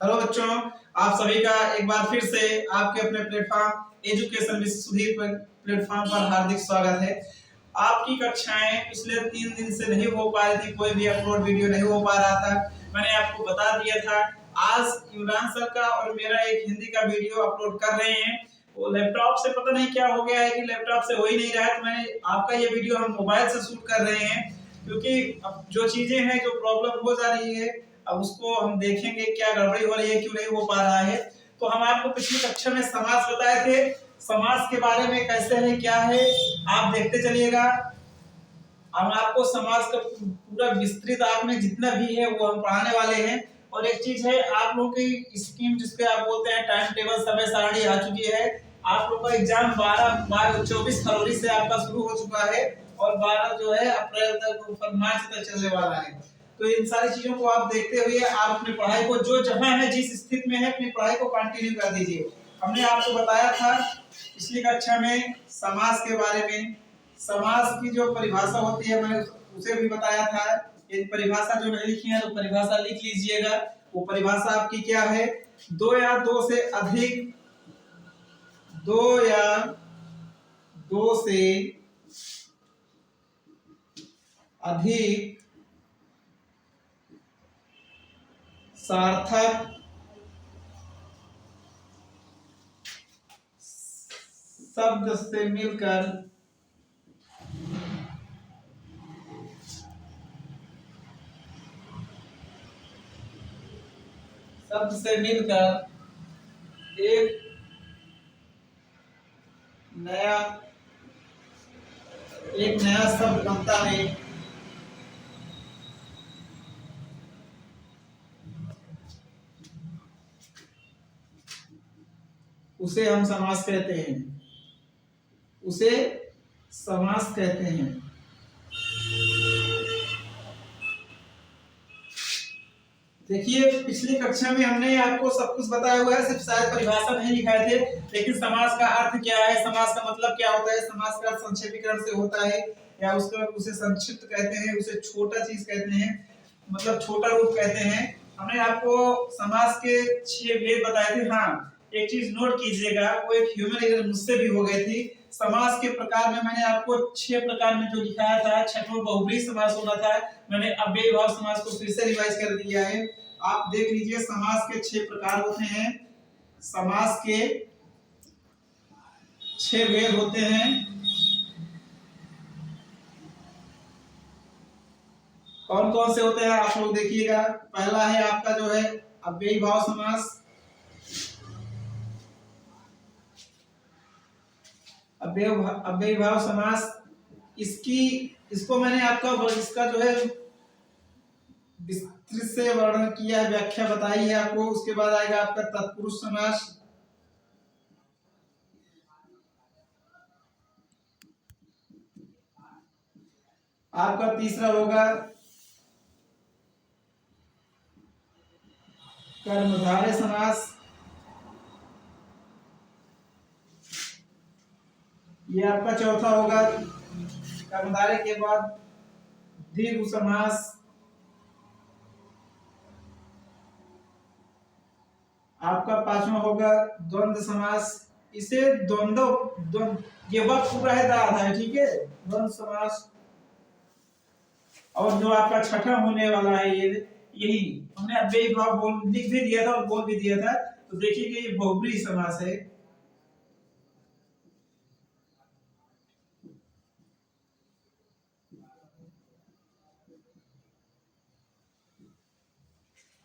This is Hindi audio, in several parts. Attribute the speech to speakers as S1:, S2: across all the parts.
S1: हेलो बच्चों, आप सभी का एक बार फिर से आपके अपने प्लेटफॉर्म एजुकेशन विद सुधीर पर प्लेटफॉर्म पर हार्दिक स्वागत है। आपकी कक्षाएं पिछले 3 दिन से नहीं हो पा रही थी, कोई भी अपलोड वीडियो नहीं हो पा रहा था। मैंने आपको बता दिया था आज इमरान सर का और मेरा एक हिंदी का वीडियो अपलोड कर रहे हैं। वो लैपटॉप से पता नहीं क्या हो गया है कि लैपटॉप से हो ही नहीं रहा है, तो मैंने आपका ये वीडियो हम मोबाइल से शूट कर रहे हैं, क्योंकि अब जो चीजें हैं, जो प्रॉब्लम हो जा रही है, अब उसको हम देखेंगे क्या गड़बड़ी हो रही है, क्यों नहीं हो पा रहा है। तो हम आपको पिछली कक्षा में समास बताए थे, समास के बारे में कैसे है क्या है आप देखते चलिएगा। हम आपको समास का पूरा विस्तृत आप में जितना भी है वो हम पढ़ाने वाले हैं। और एक चीज है, आप लोगों की स्कीम जिसके आप बोलते हैं टाइम टेबल समय सारणी आ चुकी है। आप लोगों का एग्जाम 24 फरवरी से आपका शुरू हो चुका है और 12 जो है अप्रैल तक मार्च तक चलने वाला है। तो इन सारी चीजों को आप देखते हुए आप अपनी पढ़ाई को जो जहां है जिस स्थिति में है अपनी पढ़ाई को कंटिन्यू कर दीजिए। हमने आपको बताया था पिछली कक्षा में समास के बारे में, समास की जो परिभाषा होती है मैंने उसे भी बताया था। ये परिभाषा जो नहीं लिखी है तो परिभाषा लिख लीजिएगा। वो परिभाषा आपकी क्या है? दो या दो से अधिक, दो या दो से अधिक सार्थक शब्द से मिलकर एक नया शब्द बनता है। उसे हम समास कहते हैं, उसे समास कहते हैं। देखिए पिछली कक्षा में हमने आपको सब कुछ बताया हुआ है, सिर्फ शायद परिभाषा नहीं लिखाए थे, लेकिन समास का अर्थ क्या है, समास का मतलब क्या होता है, समास का संक्षेपीकरण से होता है या उसे संक्षिप्त कहते हैं, उसे छोटा चीज कहते हैं, मतलब छोटा रूप कहते हैं। हमने आपको समास के 6 भेद बताए थे। हाँ, एक चीज नोट कीजिएगा, वो एक ह्यूमन एरर मुझसे भी हो गई थी। समास के प्रकार में मैंने आपको 6 प्रकार में जो लिखाया था, छठवां बहुब्रीहि समास होना था, मैंने अव्ययी भाव समास को फिर से रिवाइज कर दिया है। आप देख लीजिए समास के 6 प्रकार होते हैं, समास के 6 भेद होते हैं। कौन कौन से होते हैं आप लोग देखिएगा। पहला है आपका जो है अव्ययी भाव समास। अव्ययी भाव समास, इसको मैंने आपका इसका जो है विस्तृत से वर्णन किया है, व्याख्या बताई है आपको। उसके बाद आएगा आपका तत्पुरुष समास, आपका तीसरा होगा कर्मधारय समास, ये आपका चौथा होगा। कर्मधारय के बाद द्विगु समास, आपका पांचवा होगा द्वंद्व समास। इसे द्वंद्व ये वक्त पूरा है आधा है, ठीक है, द्वंद्व समास। और जो आपका छठा होने वाला है ये यही हमने अव्ययी भाव बोल लिख भी दिया था और बोल भी दिया था, तो देखिए कि ये बहुब्रीहि समास है।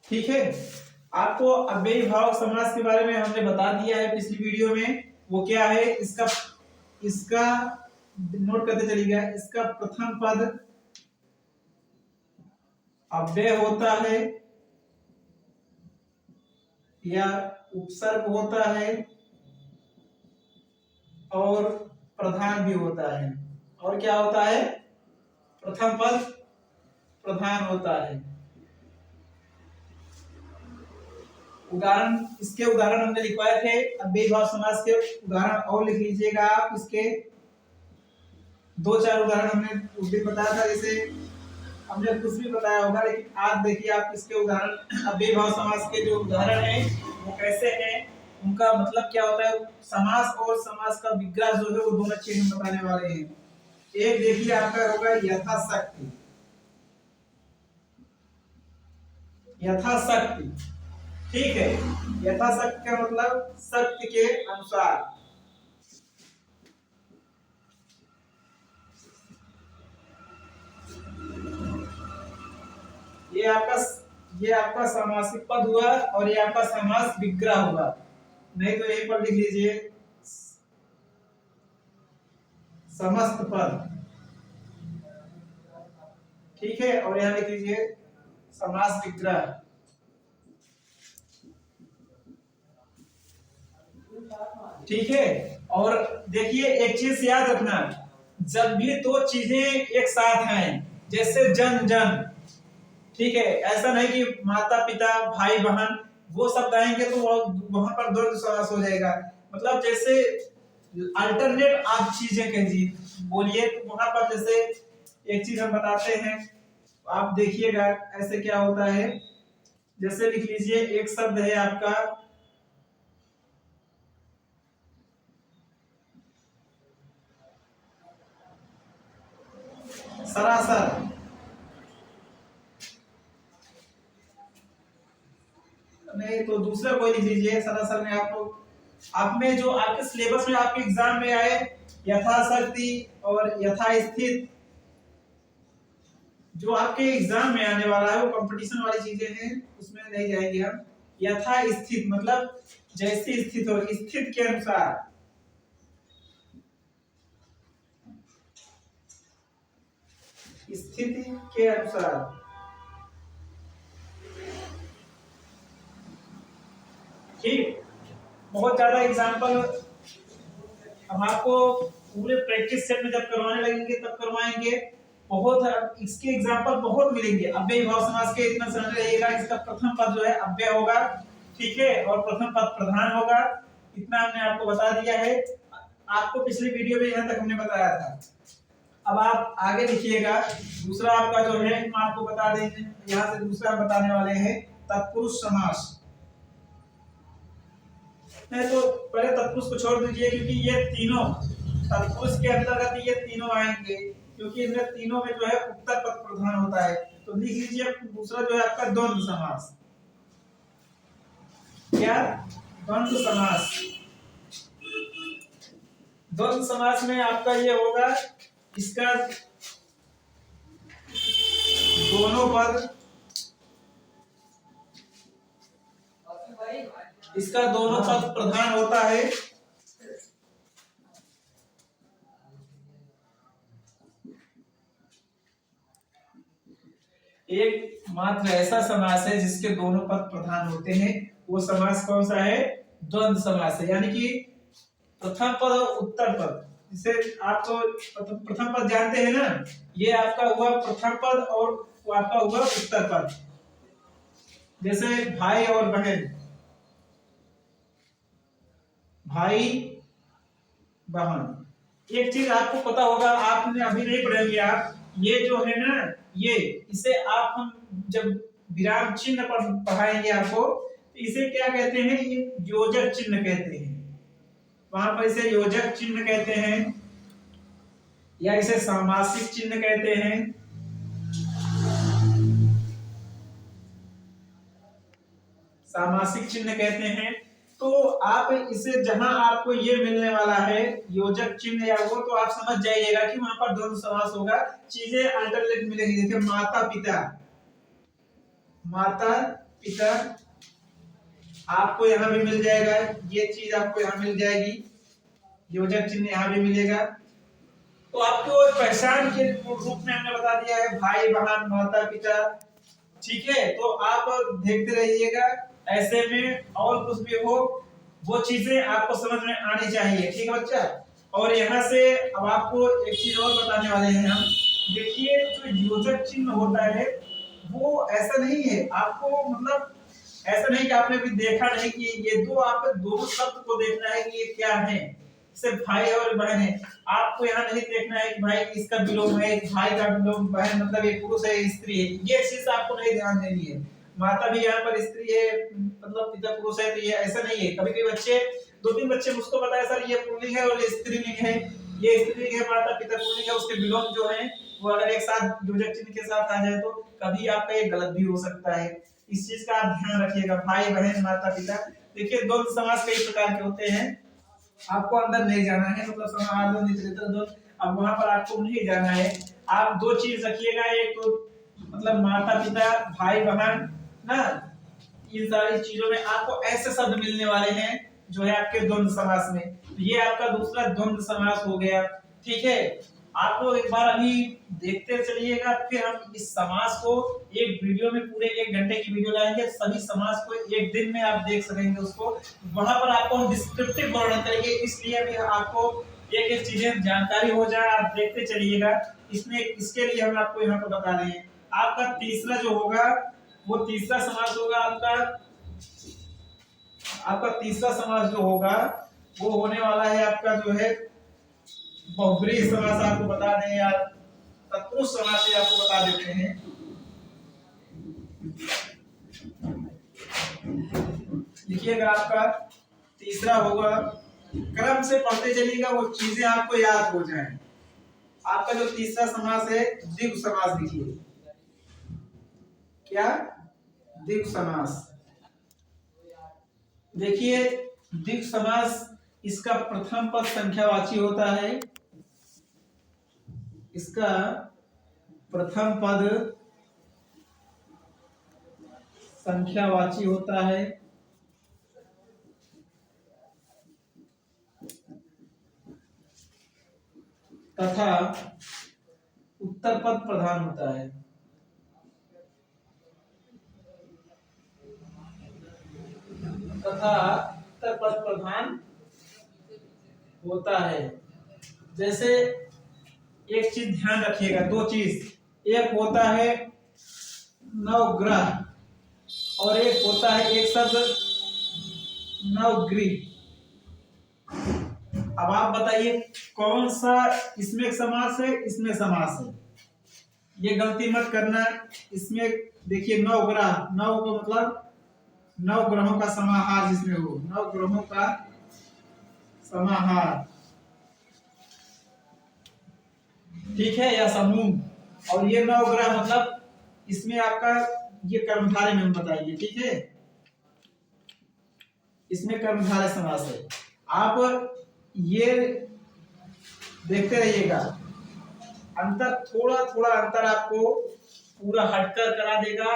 S1: ठीक है, आपको अव्ययी भाव समास के बारे में हमने बता दिया है पिछली वीडियो में। वो क्या है, इसका नोट करते चलिएगा। इसका प्रथम पद अव्यय होता है या उपसर्ग होता है और प्रधान भी होता है। और क्या होता है? प्रथम पद प्रधान होता है। उदाहरण, इसके उदाहरण हमने लिखवाए थे। अव्ययी भाव समास के उदाहरण और लिख लीजिएगा आप। इसके 2-4 उदाहरण हमने उस दिन बताया था। जैसे हमने कुछ भी बताया होगा, लेकिन आज देखिए आप इसके उदाहरण अव्ययीभाव समास के जो उदाहरण हैं वो कैसे हैं, उनका मतलब क्या होता है, समास और समास का विग्रह जो है वो दोनों चीज हम बताने वाले हैं। एक देखिए आपका होगा यथाशक्ति। यथाशक्ति, ठीक है, यथाशक्ति का मतलब शक्ति के अनुसार। ये आपका समासिक पद हुआ और ये आपका समास विग्रह हुआ। नहीं तो यहीं पर लिख लीजिए समस्त पद, ठीक है, और यहां लिख लीजिए समास विग्रह। ठीक है, और देखिए एक चीज याद रखना, जब भी दो चीजें एक साथ हैं, जैसे जन जन, ठीक है, ऐसा नहीं कि माता पिता भाई बहन वो शब्द आएंगे तो वहां पर द्वंद्व समास हो जाएगा। मतलब जैसे अल्टरनेट आप चीजें कहिए बोलिए, तो वहां पर जैसे एक चीज हम बताते हैं, आप देखिएगा ऐसे क्या होता है। जैसे लिख लीजिए एक शब्द है आपका सरासर, नहीं तो दूसरा कोई लिख लीजिए। सरासर में आपको आप में जो आपके सिलेबस में आपके एग्जाम में आए यथाशक्ति और यथास्थित, जो आपके एग्जाम में आने वाला है वो कंपटीशन वाली चीजें हैं, उसमें नहीं जाएंगे हम। यथास्थित मतलब जैसी स्थित हो, स्थित के अनुसार, स्थिति के अनुसार। ठीक, बहुत ज्यादा एग्जाम्पल हम आपको पूरे प्रैक्टिस सेट में जब करवाने लगेंगे तब करवाएंगे। बहुत इसके एग्जाम्पल बहुत मिलेंगे। अव्ययीभाव समास के इतना समझ रहिएगा, इसका प्रथम पद जो है अव्यय होगा, ठीक है, और प्रथम पद प्रधान होगा, इतना हमने आपको बता दिया है। आपको पिछली वीडियो में यहाँ तक हमने बताया था। अब आप आगे लिखिएगा, दूसरा आपका जो है हम आपको बता देंगे, यहाँ से दूसरा हम बताने वाले हैं तत्पुरुष समास। नहीं तो पहले तत्पुरुष को छोड़ दीजिए, क्योंकि ये तीनों तत्पुरुष के अंतर्गत ये तीनों आएंगे, क्योंकि इनमें तीनों में जो है उत्तर पद प्रधान होता है। तो लिख लीजिए दूसरा जो है आपका द्वंद्व समास। क्या? द्वंद्व समास। द्वंद्व समास में आपका ये होगा, इसका दोनों पद, इसका दोनों पद प्रधान होता है। एक मात्र ऐसा समास है जिसके दोनों पद प्रधान होते हैं, वो समास कौन सा है? द्वंद्व समास है। यानी कि प्रथम पद और उत्तर पद, जिसे आप तो प्रथम पद जानते हैं ना, ये आपका हुआ प्रथम पद और वो आपका हुआ उत्तर पद। जैसे भाई और बहन, भाई बहन। एक चीज आपको पता होगा, आपने अभी नहीं पढ़ेंगे आप, ये जो है ना, ये इसे आप हम जब विराम चिन्ह पर पढ़ाएंगे आपको, तो इसे क्या कहते हैं? ये योजक चिन्ह कहते हैं। वहां पर इसे योजक चिन्ह कहते हैं, या इसे सामासिक चिन्ह कहते हैं। सामासिक चिन्ह कहते हैं। तो आप इसे जहां आपको ये मिलने वाला है योजक चिन्ह या वो, तो आप समझ जाइएगा कि वहां पर द्वंद्व समास होगा। चीजें अल्टरनेट मिलेंगी। देखिए माता पिता, माता पिता आपको यहाँ भी मिल जाएगा, ये चीज आपको यहाँ मिल जाएगी, योजक चिन्ह यहाँ भी मिलेगा। तो आपको पहचान के रूप में हमने बता दिया है भाई बहन माता पिता, ठीक है। तो आप देखते रहिएगा, ऐसे में और कुछ भी हो वो चीजें आपको समझ में आनी चाहिए, ठीक है बच्चा। और यहाँ से अब आपको एक चीज और बताने वाले हैं हम। देखिए जो योजक चिन्ह होता है वो ऐसा नहीं है, आपको मतलब ऐसा नहीं कि आपने भी देखा नहीं कि ये दो, आप दोनों शब्द को देखना है कि ये क्या है। जैसे भाई और बहन है, आपको यहाँ नहीं देखना है कि भाई इसका विलोम है, भाई का विलोम बहन, मतलब एक पुरुष है स्त्री है, ये चीज आपको नहीं ध्यान देनी है। माता भी यहाँ पर स्त्री है, मतलब पिता पुरुष है, तो ये ऐसा नहीं है। कभी कभी बच्चे, दो तीन बच्चे मुझको बताया सर ये पुल्लिंग है और ये स्त्रीलिंग है, ये स्त्रीलिंग है, माता पिता पुल्लिंग है, उसके विलोम जो है वो अगर एक साथ द्विवचन चिन्ह के साथ आ जाए तो कभी आपका ये गलत भी हो सकता है। इस चीज का आप ध्यान रखिएगा। भाई बहन माता पिता, देखिए द्वंद्व समास कई प्रकार के होते हैं, आपको अंदर नहीं जाना है, मतलब समाहार द्वंद्व, अब वहां पर आपको नहीं जाना है। आप दो चीज रखिएगा, एक तो मतलब माता पिता भाई बहन ना, इन सारी चीजों में आपको ऐसे शब्द मिलने वाले हैं जो है आपके द्वंद्व समास में। तो ये आपका दूसरा द्वंद्व समास हो गया। ठीक है, आप लोग एक बार अभी देखते चलिएगा, फिर हम इस समास को एक वीडियो में पूरे 1 घंटे की वीडियो लाएंगे, सभी समास को एक दिन में आप देख सकेंगे उसको। वहां पर आपको हम डिस्क्रिप्टिव वर्णन करेंगे, इसलिए भी आपको एक एक चीजें जानकारी हो जाए, आप देखते चलिएगा। इसमें इसके लिए हम आपको यहाँ पर बता रहे हैं। आपका तीसरा जो होगा वो तीसरा समास होगा आपका तीसरा समास जो होगा वो होने वाला है आपका जो है बहुब्रीहि समास। आपको बता दें यार, तत्पुरुष समास से आपको बता देते हैं। लिखिएगा, आपका तीसरा होगा, क्रम से पढ़ते चलिएगा, वो चीजें आपको याद हो जाएं। आपका जो तीसरा समास है द्विगु समास, लिखिए क्या, द्विगु समास। देखिए द्विगु समास, इसका प्रथम पद संख्यावाची होता है, इसका प्रथम पद संख्यावाची होता है तथा उत्तर पद प्रधान होता है। तथा उत्तर पद प्रधान होता है। जैसे एक चीज ध्यान रखिएगा, दो चीज, एक होता है नवग्रह और एक होता है एक शब्द नवग्रह। अब आप बताइए कौन सा इसमें समास है, इसमें समास है, ये गलती मत करना। इसमें देखिए नवग्रह, नव का मतलब नव ग्रहों का समाहार जिसमें हो, नव ग्रहों का समाहार, ठीक है, या समूह। और ये नवग्रह मतलब इसमें आपका ये कर्मधारय में बताइए, ठीक है, इसमें कर्मधारय समास है। आप ये देखते रहिएगा, अंतर थोड़ा थोड़ा अंतर आपको पूरा हटकर करा देगा।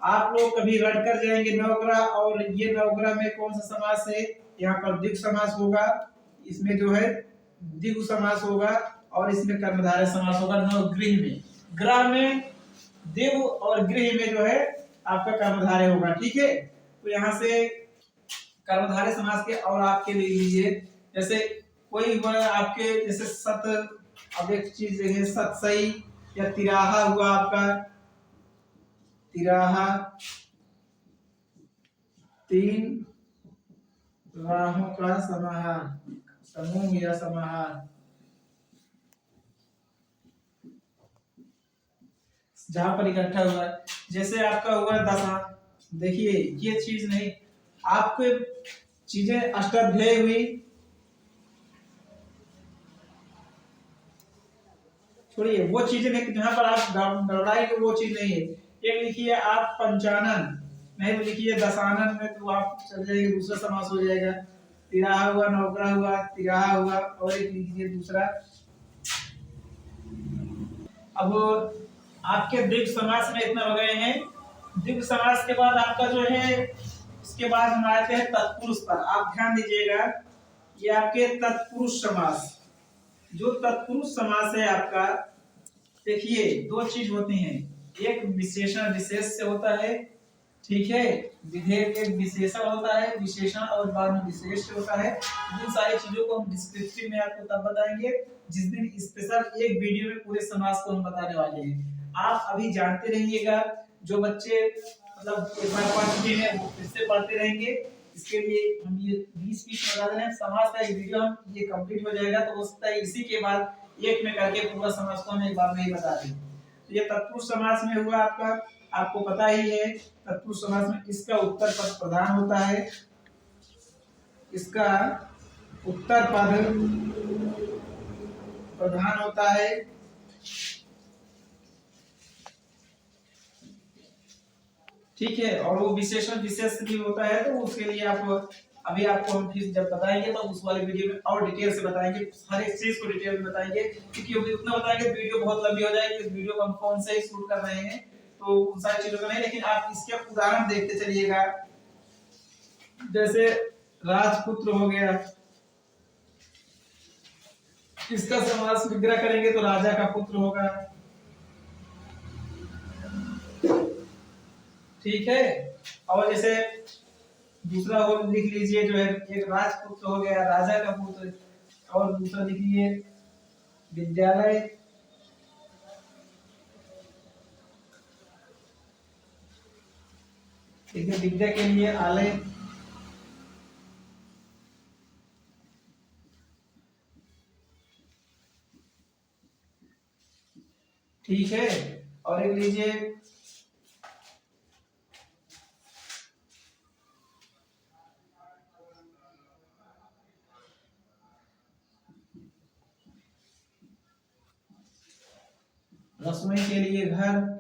S1: आप लोग कभी रट कर जाएंगे नवग्रह और ये नवग्रह में कौन सा समास है, यहाँ पर द्विगु समास होगा, इसमें जो है द्विगु समास होगा और इसमें कर्मधारय समास होगा। नवग्रह में, ग्रह में द्विगु और गृह में जो है आपका कर्मधारय होगा, ठीक है। तो यहाँ से कर्मधारय समास के और आपके ले लीजिए, जैसे कोई आपके जैसे सत, अब एक चीज है सतसई या तिराहा हुआ आपका, तिराहा, तीन राहों का समाहार, समूह या समाहार, जहां पर इकट्ठा हुआ। जैसे आपका हुआ दशा, देखिए ये चीज नहीं, आपको चीजें अष्टाध्यायी हुई, छोड़िए वो चीजें नहीं, जहां पर आप गड़बड़ाई तो वो चीज नहीं है। एक लिखिए आप पंचानन, नहीं तो लिखिए दशानन में, तो आप चल जाएंगे, दूसरा समास हो जाएगा। तिराहा हुआ, नवग्रह हुआ, तिराहा हुआ, और एक लिखिए दूसरा। अब आपके द्विगु समास में इतना हो गए हैं। द्विगु समास के बाद आपका जो है, इसके बाद हम आते हैं तत्पुरुष पर। आप ध्यान दीजिएगा, ये आपके तत्पुरुष समास, जो तत्पुरुष समास है आपका, देखिए दो चीज होती हैं, एक विशेषण विशेष से होता है, ठीक है, विधेयक एक विशेषण होता है, विशेषण और बाद में विशेष से होता है। इन सारी चीजों को हम डिस्क्रिप्टिव में आपको तब बताएंगे जिस दिन स्पेशल एक वीडियो में पूरे समास को हम बताने वाले हैं। आप अभी जानते रहिएगा, जो बच्चे मतलब एक बार पढ़ चुके हैं वो फिर से पढ़ते रहेंगे, इसके लिए हम ये 20 पीस बता देना है। समास का एक वीडियो हम ये कंप्लीट हो जाएगा तो हो सकता है इसी के बाद एक में करके पूरा समास को हम एक बार में ही बता दें। तो ये तत्पुरुष समास में हुआ आपका, आपको पता ही है तत्पुरुष समास में इसका उत्तर पद प्रधान होता है, इसका उत्तर पद प्रधान होता है। ठीक है, और वो विशेषण विशेष भी होता है, तो उसके लिए आप अभी आपको हम फिर जब बताएंगे तो उस वाले वीडियो में और डिटेल से बताएंगे, हर एक चीज को डिटेल में बताएंगे, क्योंकि अभी उतना बताएंगे तो वीडियो बहुत लंबी हो जाएगी। इस वीडियो को हम फोन से ही शूट कर रहे हैं तो उन सारी चीजों का नहीं, लेकिन आप इसके उदाहरण देखते चलिएगा। जैसे राजपुत्र हो गया, इसका समास विग्रह करेंगे तो राजा का पुत्र होगा। ठीक है, और जैसे दूसरा हो लिख लीजिए जो है, एक राजपुत्र हो गया राजा का पुत्र, और दूसरा लिखिए विद्यालय, ठीक है, विद्या के लिए आलय। ठीक है, और एक लीजिए रसोई के लिए घर।